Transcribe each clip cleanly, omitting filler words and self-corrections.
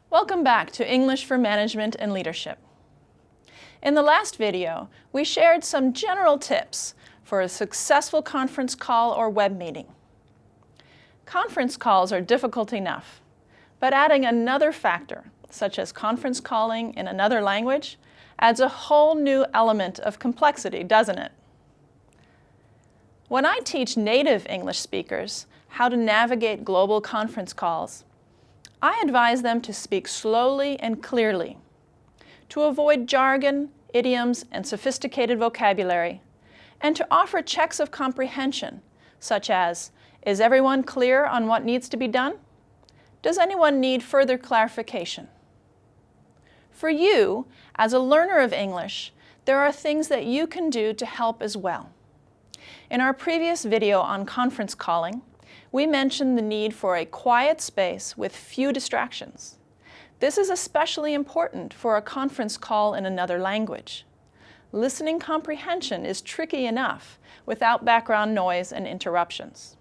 Welcome back to English for Management and Leadership. In the last video, we shared some general tips for a successful conference call or web meeting. Conference calls are difficult enough, but adding another factor, such as conference calling in another language, adds a whole new element of complexity, doesn't it? When I teach native English speakers how to navigate global conference calls, I advise them to speak slowly and clearly, to avoid jargon, idioms, and sophisticated vocabulary, and to offer checks of comprehension, such as, is everyone clear on what needs to be done? Does anyone need further clarification? For you, as a learner of English, there are things that you can do to help as well. In our previous video on conference calling, we mentioned the need for a quiet space with few distractions. This is especially important for a conference call in another language. Listening comprehension is tricky enough without background noise and interruptions.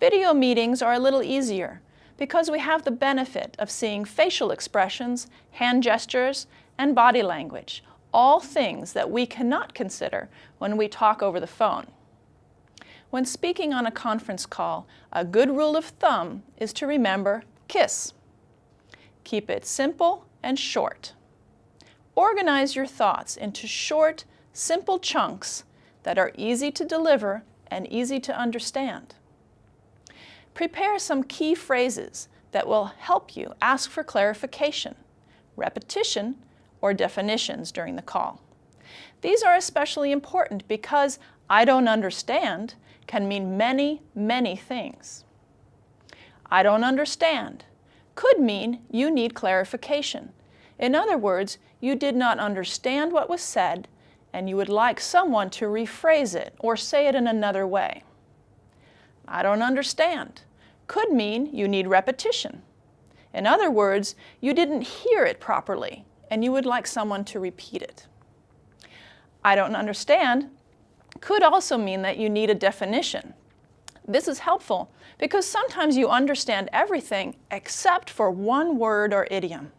Video meetings are a little easier because we have the benefit of seeing facial expressions, hand gestures, and body language, all things that we cannot consider when we talk over the phone. When speaking on a conference call, a good rule of thumb is to remember KISS. Keep it simple and short. Organize your thoughts into short, simple chunks that are easy to deliver and easy to understand. Prepare some key phrases that will help you ask for clarification, repetition, or definitions during the call. These are especially important because I don't understand can mean many, many things. I don't understand could mean you need clarification. In other words, you did not understand what was said and you would like someone to rephrase it or say it in another way. I don't understand could mean you need repetition. In other words, you didn't hear it properly and you would like someone to repeat it. I don't understand could also mean that you need a definition. This is helpful because sometimes you understand everything except for one word or idiom.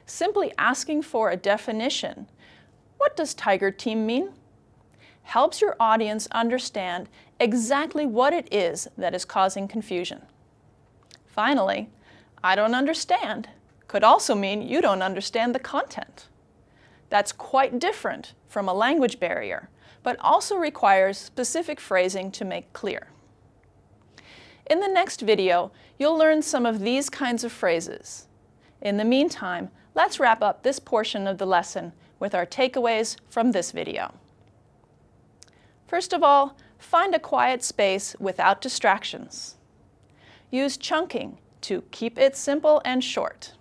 Simply asking for a definition, what does Tiger Team mean? Helps your audience understand exactly what it is that is causing confusion. Finally, I don't understand could also mean you don't understand the content. That's quite different from a language barrier, but also requires specific phrasing to make clear. In the next video, you'll learn some of these kinds of phrases. In the meantime, let's wrap up this portion of the lesson with our takeaways from this video. First of all, find a quiet space without distractions. Use chunking to keep it simple and short.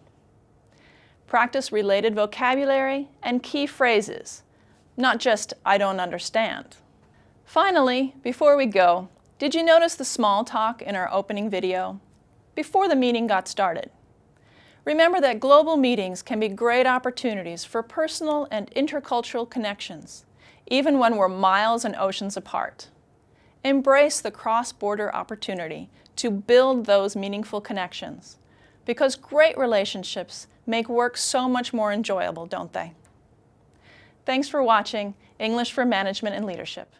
Practice related vocabulary and key phrases, not just I don't understand. Finally, before we go, did you notice the small talk in our opening video before the meeting got started? Remember that global meetings can be great opportunities for personal and intercultural connections, even when we're miles and oceans apart. Embrace the cross-border opportunity to build those meaningful connections, because great relationships make work so much more enjoyable, don't they? Thanks for watching English for Management and Leadership.